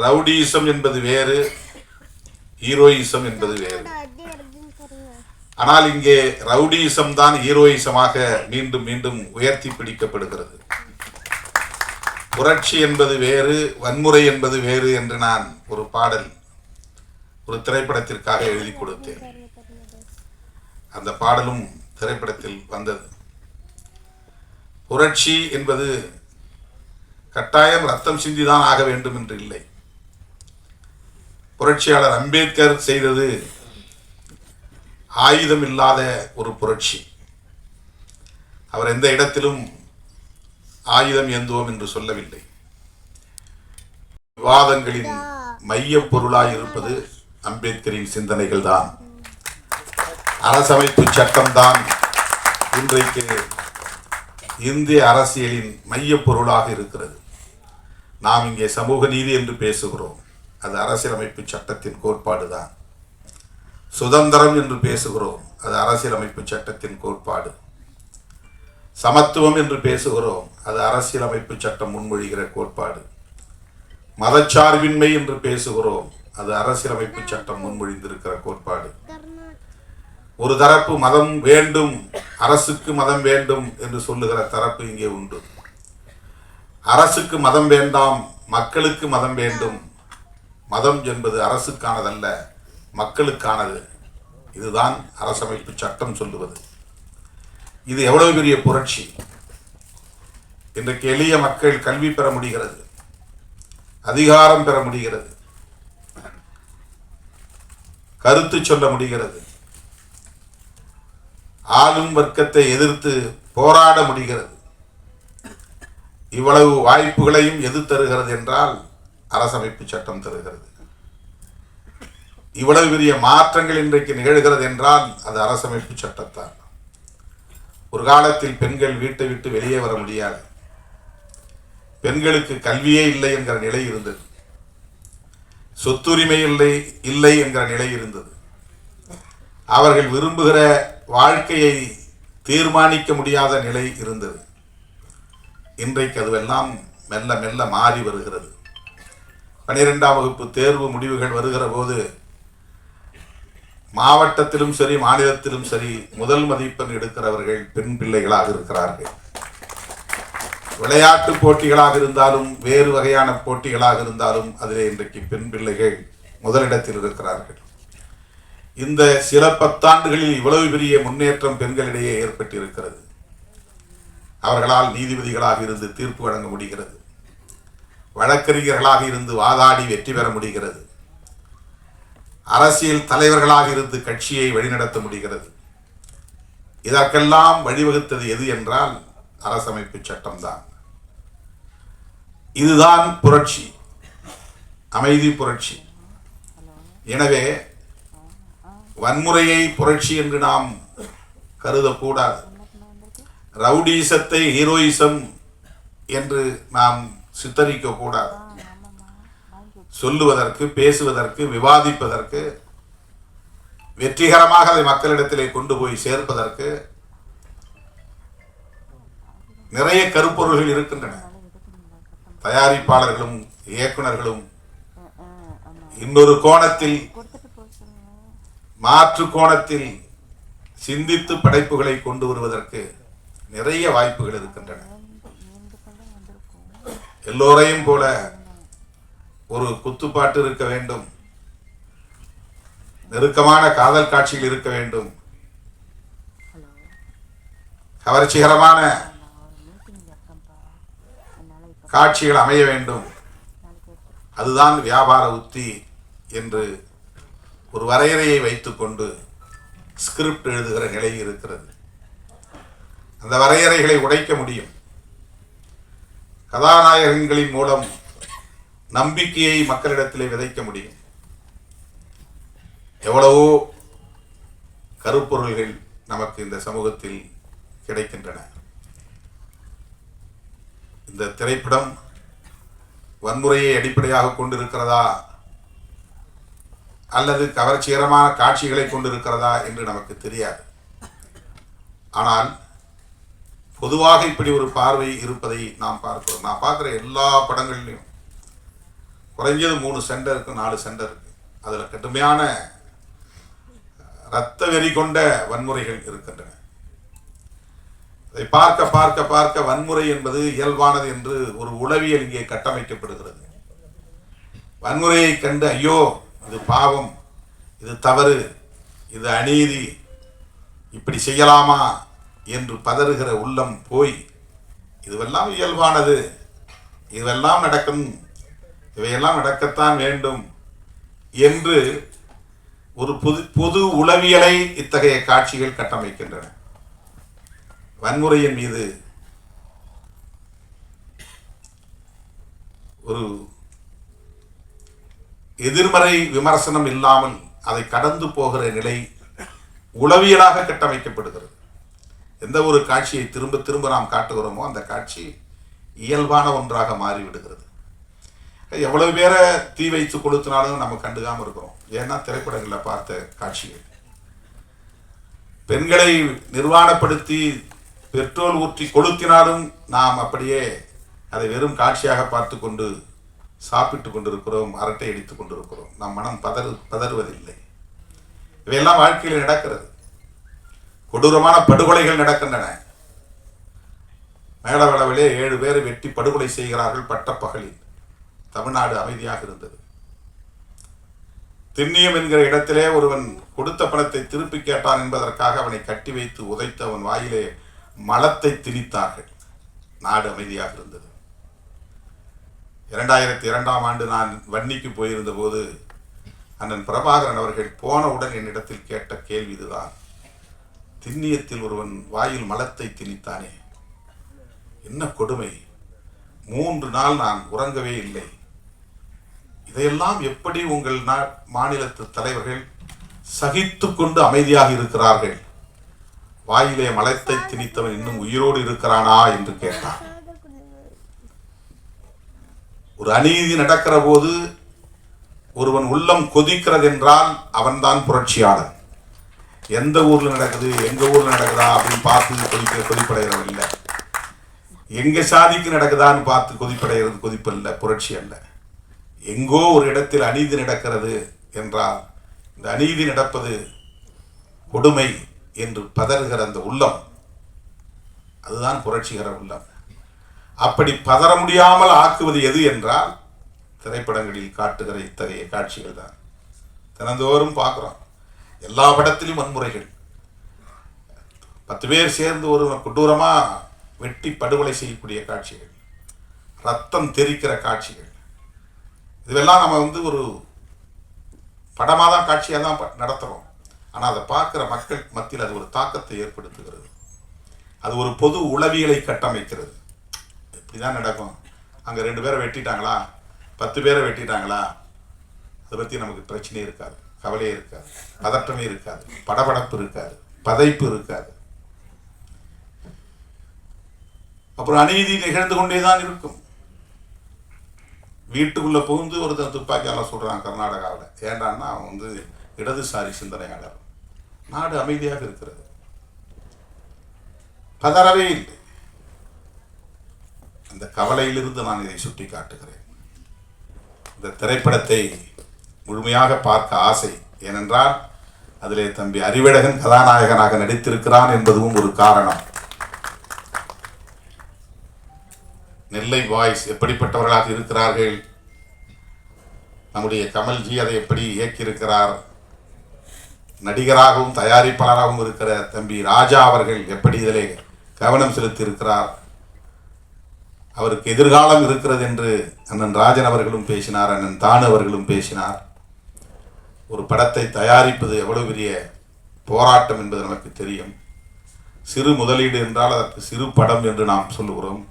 ரவுடியிசம் என்பது வேறு, ஹீரோயிசம் என்பது வேறு. ஆனால் இங்கே ரவுடியிசம் தான் ஹீரோயிசமாக மீண்டும் மீண்டும் உயர்த்தி பிடிக்கப்படுகிறது. புரட்சி என்பது வேறு, வன்முறை என்பது வேறு என்று நான் ஒரு பாடல் ஒரு திரைப்படத்திற்காக எழுதி கொடுத்தேன். அந்த பாடலும் திரைப்படத்தில் வந்தது. புரட்சி என்பது கட்டாயம் ரத்தம் சிந்திதான் ஆக வேண்டும் என்று இல்லை. புரட்சியாளர் அம்பேத்கர் செய்தது ஆயுதம் இல்லாத ஒரு புரட்சி. அவர் எந்த இடத்திலும் ஆயுதம் ஏந்துவோம் என்று சொல்லவில்லை. விவாதங்களின் மைய பொருளாய் இருப்பது அம்பேத்கரின் சிந்தனைகள் தான். அரசமைப்பு சட்டம்தான் இன்றைக்கு இந்திய அரசியலின் மைய பொருளாக இருக்கிறது. நாம் இங்கே சமூக நீதி என்று பேசுகிறோம், அது அரசியலமைப்பு சட்டத்தின் கோட்பாடு தான். சுதந்திரம் என்று பேசுகிறோம், அது அரசியலமைப்பு சட்டத்தின் கோட்பாடு. சமத்துவம் என்று பேசுகிறோம், அது அரசியலமைப்பு சட்டம் முன்மொழிகிற கோட்பாடு. மதச்சார்பின்மை என்று பேசுகிறோம், அது அரசியலமைப்பு சட்டம் முன்மொழிந்திருக்கிற கோட்பாடு. ஒரு தரப்பு மதம் வேண்டும், அரசுக்கு மதம் வேண்டும் என்று சொல்லுகிற தரப்பு இங்கே உண்டு. அரசுக்கு மதம் வேண்டாம், மக்களுக்கு மதம் வேண்டும். மதம் என்பது அரசுக்கானதல்ல, மக்களுக்கானது. இதுதான் அரசமைப்பு சட்டம் சொல்லுவது. இது எவ்வளவு பெரிய புரட்சி! இன்றைக்கு எளிய மக்கள் கல்வி பெற முடிகிறது, அதிகாரம் பெற முடிகிறது, கருத்து சொல்ல முடிகிறது, ஆளும் வர்க்கத்தை எதிர்த்து போராட முடிகிறது. இவ்வளவு வாய்ப்புகளையும் எது தருகிறது என்றால் அரசமைப்பு சட்டம் தருகிறது. இவ்வளவு பெரிய மாற்றங்கள் இன்றைக்கு நிகழ்கிறது என்றால் அது அரசமைப்பு சட்டத்தான். ஒரு காலத்தில் பெண்கள் வீட்டை விட்டு வெளியே வர முடியாது, பெண்களுக்கு கல்வியே இல்லை என்கிற நிலை இருந்தது, சொத்துரிமை இல்லை என்கிற நிலை இருந்தது. அவர்கள் விரும்புகிற வாழ்க்கையை தீர்மானிக்க முடியாத நிலை இருந்தது. இன்றைக்கு அதுவெல்லாம் மெல்ல மெல்ல மாறி வருகிறது. 12ஆம் வகுப்பு தேர்வு முடிவுகள் வருகிற போது மாவட்டத்திலும் சரி மாநிலத்திலும் சரி முதல் மதிப்பெண் எடுக்கிறவர்கள் பெண் பிள்ளைகளாக இருக்கிறார்கள். விளையாட்டு போட்டிகளாக இருந்தாலும் வேறு வகையான போட்டிகளாக இருந்தாலும் அதிலே இன்றைக்கு பெண் பிள்ளைகள் முதலிடத்தில் இருக்கிறார்கள். இந்த சில பத்தாண்டுகளில் இவ்வளவு பெரிய முன்னேற்றம் பெண்களிடையே ஏற்பட்டிருக்கிறது. அவர்களால் நீதிபதிகளாக இருந்து தீர்ப்பு வழங்க முடிகிறது, வழக்கறிஞர்களாக இருந்து வாதாடி வெற்றி பெற முடிகிறது, அரசியல் தலைவர்களாக இருந்து கட்சியை வழிநடத்த முடிகிறது. இதற்கெல்லாம் வழிவகுத்தது எது என்றால் அரசமைப்பு சட்டம்தான். இதுதான் புரட்சி, அமைதி புரட்சி. எனவே வன்முறையை புரட்சி என்று நாம் கருதக்கூடாது. ரவுடிசத்தை ஹீரோயிசம் என்று நாம் சித்தரிக்க கூடாது. சொல்லுவதற்கு, பேசுவதற்கு, விவாதிப்பதற்கு, வெற்றிகரமாக அதை மக்களிடத்திலே கொண்டு போய் சேர்ப்பதற்கு நிறைய கருப்பொருள்கள் இருக்கின்றன. தயாரிப்பாளர்களும் இயக்குனர்களும் இன்னொரு கோணத்தில், மாற்று கோணத்தில் சிந்தித்து படைப்புகளை கொண்டு வருவதற்கு நிறைய வாய்ப்புகள் இருக்கின்றன. எல்லோரையும் போல ஒரு குத்துப்பாட்டு இருக்க வேண்டும், நெருக்கமான காதல் காட்சிகள் இருக்க வேண்டும், கவர்ச்சிகரமான காட்சிகள் அமைய வேண்டும். அதுதான் வியாபார உத்தி என்று ஒரு வரையறையை வைத்துக்கொண்டு ஸ்கிரிப்ட் எழுதுகிற நிலை இருக்கிறது. அந்த வரையறைகளை உடைக்க முடியும். கதாநாயகங்களின் மூலம் நம்பிக்கையை மக்களிடத்திலே விதைக்க முடியும். எவ்வளவோ கருப்பொருள்கள் நமக்கு இந்த சமூகத்தில் கிடைக்கின்றன. இந்த திரைப்படம் வன்முறையை அடிப்படையாக கொண்டிருக்கிறதா அல்லது கவர்ச்சிகரமான காட்சிகளை கொண்டிருக்கிறதா என்று நமக்கு தெரியாது. ஆனால் பொதுவாக இப்படி ஒரு பார்வை இருப்பதை நாம் பார்க்கிறோம். நான் பார்க்குற எல்லா படங்கள்லையும் குறைஞ்சது 3 சண்டை இருக்கு, 4 சண்டை இருக்கு. அதில் கடுமையான இரத்த வெறி கொண்ட வன்முறைகள் இருக்கின்றன. அதை பார்க்க பார்க்க பார்க்க வன்முறை என்பது இயல்பானது என்று ஒரு உளவியல் இங்கே கட்டமைக்கப்படுகிறது. வன்முறையை கண்டு ஐயோ இது பாவம், இது தவறு, இது அநீதி, இப்படி செய்யலாமா என்று பதறுகிற உள்ளம் போய் இதுவெல்லாம் இயல்பானது, இதுவெல்லாம் நடக்கும், இவையெல்லாம் நடக்கத்தான் வேண்டும் என்று ஒரு பொது உளவியலை இத்தகைய காட்சிகள் கட்டமைக்கின்றன. வன்முறையின் மீது ஒரு எதிர்மறை விமர்சனம் இல்லாமல் அதை கடந்து போகிற நிலை உளவியலாக கட்டமைக்கப்படுகிறது. எந்த ஒரு காட்சியை திரும்ப திரும்ப நாம் காட்டுகிறோமோ அந்த காட்சி இயல்பான ஒன்றாக மாறிவிடுகிறது. எவ்வளவு பேரை தீ வைத்து கொளுத்தினாலும் நம்ம கண்டுக்காம இருக்கிறோம். ஏன்னா திரைப்படங்களில் பார்த்த காட்சிகள் பெண்களை நிர்வாணப்படுத்தி பெட்ரோல் ஊற்றி கொளுத்தினாலும் நாம் அப்படியே அதை வெறும் காட்சியாக பார்த்து கொண்டு சாப்பிட்டு கொண்டிருக்கிறோம், அரட்டை அடித்துக் கொண்டிருக்கிறோம். நம் மனம் பதறுவதில்லை. இவையெல்லாம் வாழ்க்கையில் நடக்கிறது. கொடூரமான படுகொலைகள் நடக்கின்றன. மேலவளவிலே 7 பேரை வெட்டி படுகொலை செய்கிறார்கள் பட்டப்பகலில். தமிழ்நாடு அமைதியாக இருந்தது. திண்ணியம் என்கிற இடத்திலே ஒருவன் கொடுத்த பணத்தை திருப்பி கேட்டான் என்பதற்காக அவனை கட்டி வைத்து உதைத்து அவன் வாயிலே மலத்தை திணித்தார்கள். நாடு அமைதியாக இருந்தது. 2002ஆம் ஆண்டு நான் வன்னிக்கு போயிருந்த போது அண்ணன் பிரபாகரன் அவர்கள் போனவுடன் என்னிடத்தில் கேட்ட கேள்வி இதுதான். திண்ணியத்தில் ஒருவன் வாயில் மலத்தை திணித்தானே, என்ன கொடுமை, 3 நாள் நான் உறங்கவே இல்லை. இதையெல்லாம் எப்படி உங்கள் மாநிலத்து தலைவர்கள் சகித்து கொண்டு அமைதியாக இருக்கிறார்கள்? வாயிலே மலத்தை திணித்தவன் இன்னும் உயிரோடு இருக்கிறானா என்று கேட்டான். ஒரு அநீதி நடக்கிற போது ஒருவன் உள்ளம் கொதிக்கிறது என்றால் அவன்தான் புரட்சியாளன். எந்த ஊர்ல நடக்குது, எங்க ஊர்ல நடக்குதா அப்படின்னு பார்த்து கொதிப்படைகிறது இல்லை. எங்க சாதிக்கு நடக்குதான்னு பார்த்து கொதிப்படைகிறது கொதிப்பல்ல, புரட்சி அல்ல. எங்கோ ஒரு இடத்தில் அநீதி நடக்கிறது என்றால் இந்த அநீதி நடப்பது கொடுமை என்று பதறுகிற அந்த உள்ளம், அதுதான் புரட்சிகர உள்ளம். அப்படி பதற முடியாமல் ஆக்குவது எது என்றால் திரைப்படங்களில் காட்டுகிற இத்தகைய காட்சிகள் தான். தினந்தோறும் பார்க்குறோம், எல்லா படத்திலும் வன்முறைகள். 10 பேர் சேர்ந்து ஒரு கொடூரமாக வெட்டி படுகொலை செய்யக்கூடிய காட்சிகள், ரத்தம் தெறிக்கிற காட்சிகள், இதுவெல்லாம் நம்ம ஒரு படமாக தான் காட்சியாக தான் நடத்துகிறோம். ஆனால் அதை பார்க்குற மக்கள் மத்தியில் அது ஒரு தாக்கத்தை ஏற்படுத்துகிறது. அது ஒரு பொது உளவியலை கட்டமைக்கிறது. இப்படி தான் நடக்கும். அங்கே 2 பேரை வெட்டிட்டாங்களா, 10 பேரை வெட்டிட்டாங்களா, அதை பற்றி நமக்கு பிரச்சனையே இருக்காது, கவலையே இருக்காது, பதற்றமே இருக்காது, படபடப்பு இருக்காது, பதைப்பு இருக்காது. அப்புறம் அநீதி நிகழ்ந்து கொண்டே தான் இருக்கும். வீட்டுக்குள்ளே புகுந்து ஒருத்தர் துப்பாக்கியால் சொல்கிறான் கர்நாடகாவில். ஏண்டான்னா அவன் இடதுசாரி சிந்தனையாளர். நாடு அமைதியாக இருக்கிறது, பதறவே இல்லை. அந்த கவலையிலிருந்து நான் இதை சுட்டி காட்டுகிறேன். இந்த திரைப்படத்தை முழுமையாக பார்க்க ஆசை. ஏனென்றால் அதிலே தம்பி அறிவழகன் கதாநாயகனாக நடித்திருக்கிறான் என்பதும் ஒரு காரணம். நெல்லை பாய்ஸ் எப்படிப்பட்டவர்களாக இருக்கிறார்கள், நம்முடைய கமல்ஜி அதை எப்படி இயக்கியிருக்கிறார், நடிகராகவும் தயாரிப்பாளராகவும் இருக்கிற தம்பி ராஜா அவர்கள் எப்படி இதிலே கவனம் செலுத்தி இருக்கிறார், அவருக்கு எதிர்காலம் இருக்கிறது என்று அண்ணன் ராஜன் அவர்களும் பேசினார், அண்ணன் தானு அவர்களும் பேசினார். ஒரு படத்தை தயாரிப்பது எவ்வளவு பெரிய போராட்டம் என்பது நமக்கு தெரியும். சிறு முதலீடு என்றால் அதற்கு சிறு படம் என்று நாம் சொல்லுகிறோம்.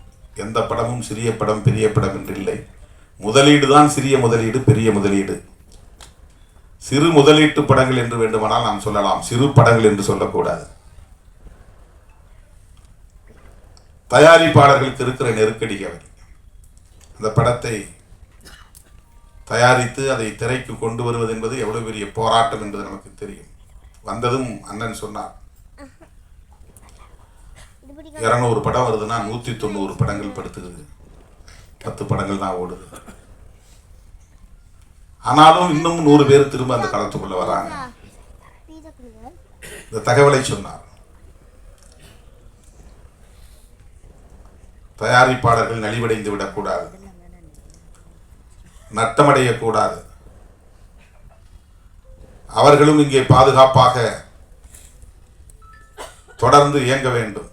எந்த படமும் சிறிய படம் பெரிய படம் என்று இல்லை. முதலீடு தான் சிறிய முதலீடு, பெரிய முதலீடு. சிறு முதலீட்டு படங்கள் என்று வேண்டுமானால் நாம் சொல்லலாம், சிறு படங்கள் என்று சொல்லக்கூடாது. தயாரிப்பாளர்களுக்கு இருக்கிற நெருக்கடி அவர் அந்த படத்தை தயாரித்து அதை திரைக்கு கொண்டு வருவது என்பது எவ்வளவு பெரிய போராட்டம் என்பது நமக்கு தெரியும். வந்ததும் அண்ணன் சொன்னார், 200 படம் வருதுன்னா 190 படங்கள் படுத்துக்குது, 10 படங்கள் தான் ஓடுது. ஆனாலும் இன்னும் 100 பேர் திரும்ப அந்த களத்துக்குள்ள வராங்க. இந்த தகவலை சொன்னார். தயாரிப்பாளர்கள் நலிவடைந்து விடக்கூடாது, நட்டமடையக்கூடாது. அவர்களும் இங்கே பாதுகாப்பாக தொடர்ந்து இயங்க வேண்டும்.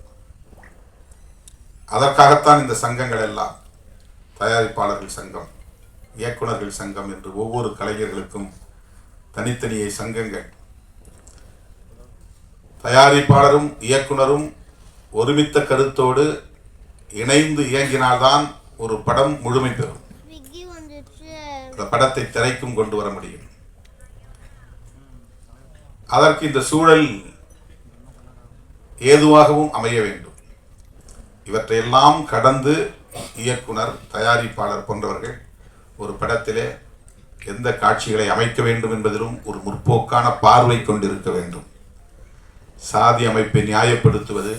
அதற்காகத்தான் இந்த சங்கங்கள் எல்லாம், தயாரிப்பாளர்கள் சங்கம், இயக்குனர்கள் சங்கம் என்று ஒவ்வொரு கலைஞர்களுக்கும் தனித்தனியே சங்கங்கள். தயாரிப்பாளரும் இயக்குனரும் ஒருமித்த கருத்தோடு இணைந்து இயங்கினால்தான் ஒரு படம் முழுமை பெறும். அந்த படத்தை திரைக்கும் கொண்டு வர முடியும். அதற்கு இந்த சூழல் ஏதுவாகவும் அமைய வேண்டும். இவற்றையெல்லாம் கடந்து இயக்குனர், தயாரிப்பாளர் போன்றவர்கள் ஒரு படத்திலே எந்த காட்சிகளை அமைக்க வேண்டும் என்பதிலும் ஒரு முற்போக்கான பார்வை கொண்டிருக்க வேண்டும். சாதி அமைப்பை நியாயப்படுத்துவது,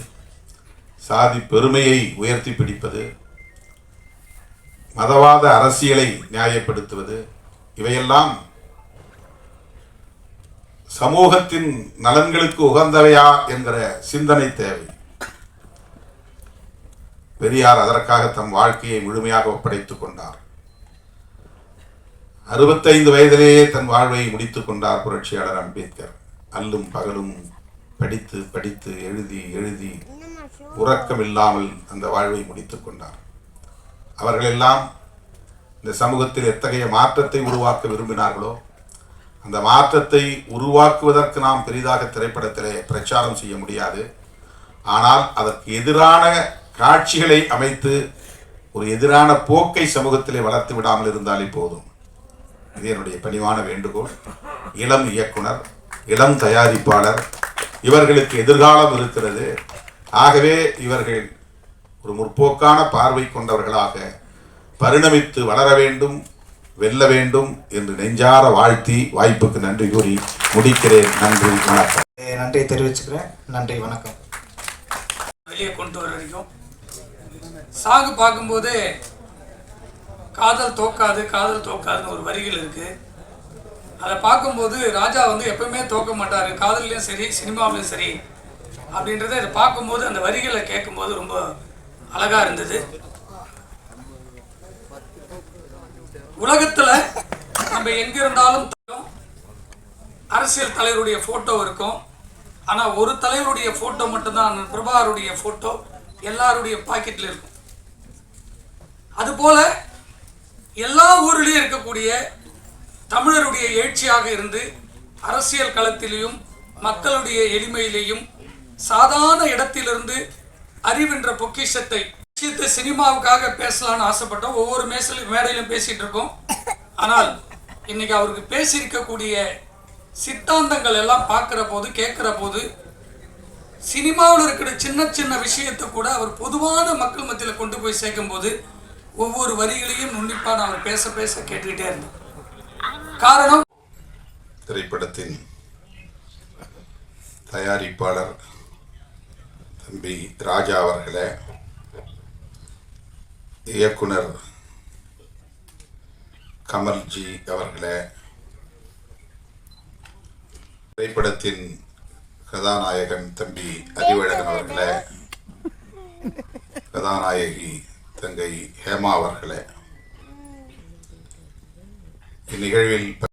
சாதி பெருமையை உயர்த்தி பிடிப்பது, மதவாத அரசியலை நியாயப்படுத்துவது, இவையெல்லாம் சமூகத்தின் நலன்களுக்கு உகந்தவையா என்கிற சிந்தனை தேவை. பெரியார் அதற்காக தம் வாழ்க்கையை முழுமையாக ஒப்படைத்துக் கொண்டார். 65 வயதிலேயே தன் வாழ்வை முடித்துக் கொண்டார் புரட்சியாளர் அம்பேத்கர். அல்லும் பகலும் படித்து படித்து எழுதி எழுதி உறக்கம் இல்லாமல் அந்த வாழ்வை முடித்துக் கொண்டார். அவர்களெல்லாம் இந்த சமூகத்தில் எத்தகைய மாற்றத்தை உருவாக்க விரும்பினார்களோ அந்த மாற்றத்தை உருவாக்குவதற்கு நாம் பெரிதாக திரைப்படத்திலே பிரச்சாரம் செய்ய முடியாது. ஆனால் அதற்கு எதிரான காட்சிகளை அமைத்து ஒரு எதிரான போக்கை சமூகத்திலே வளர்த்து விடாமல் இருந்தாலே போதும். இது என்னுடைய பணிவான வேண்டுகோள். இளம் இயக்குனர், இளம் தயாரிப்பாளர், இவர்களுக்கு எதிர்காலம் இருக்கிறது. ஆகவே இவர்கள் ஒரு முற்போக்கான பார்வை கொண்டவர்களாக பரிணமித்து வளர வேண்டும், வெல்ல வேண்டும் என்று நெஞ்சார வாழ்த்தி வாய்ப்புக்கு நன்றி கூறி முடிக்கிறேன். நன்றி, வணக்கம். நன்றி தெரிவிச்சுக்கிறேன். நன்றி, வணக்கம். வெளியே கொண்டு வர வரைக்கும் சாகு பார்க்கும்போது காதல் தோக்காது, காதல் தோக்காதுன்னு ஒரு வரிகள் இருக்கு. அதை பார்க்கும்போது ராஜா வந்து எப்பவுமே தோக்க மாட்டார், காதல்லையும் சரி சினிமாவிலையும் சரி அப்படின்றத இதை பார்க்கும்போது அந்த வரிகளை கேட்கும்போது ரொம்ப அழகாக இருந்தது. உலகத்தில் நம்ம எங்கே இருந்தாலும் அரசியல் தலைவருடைய ஃபோட்டோ இருக்கும். ஆனால் ஒரு தலைவருடைய ஃபோட்டோ மட்டும்தான், பிரபாகருடைய ஃபோட்டோ எல்லாருடைய பாக்கெட்டில் இருக்கும். அதுபோல் எல்லா ஊரிலையும் இருக்கக்கூடிய தமிழருடைய எழுச்சியாக இருந்து அரசியல் களத்திலையும் மக்களுடைய எளிமையிலையும் சாதாரண இடத்திலிருந்து அறிவென்ற பொக்கிஷத்தை சினிமாவுக்காக பேசலான்னு ஆசைப்பட்டோம். ஒவ்வொரு மேடையிலும் பேசிகிட்டு இருக்கோம். ஆனால் இன்னைக்கு அவருக்கு பேசியிருக்கக்கூடிய சித்தாந்தங்கள் எல்லாம் பார்க்குற போது கேட்குற போது சினிமாவில் இருக்கிற சின்ன சின்ன விஷயத்தை கூட அவர் பொதுவான மக்கள் மத்தியில் கொண்டு போய் சேர்க்கும் போது ஒவ்வொரு வரிகளையும் உன்னிப்பாக அவர் பேச பேச கேட்டுக்கிட்டே இருந்தோம். காரணம், திரைப்படத்தின் தயாரிப்பாளர் தம்பி ராஜா அவர்களே, இயக்குனர் கமல்ஜி அவர்களே, திரைப்படத்தின் கதாநாயகன் தம்பி அறிவழகன் அவர்களே, கதாநாயகி தங்கை ஹேமா அவர்களே, இந்நிகழ்வில்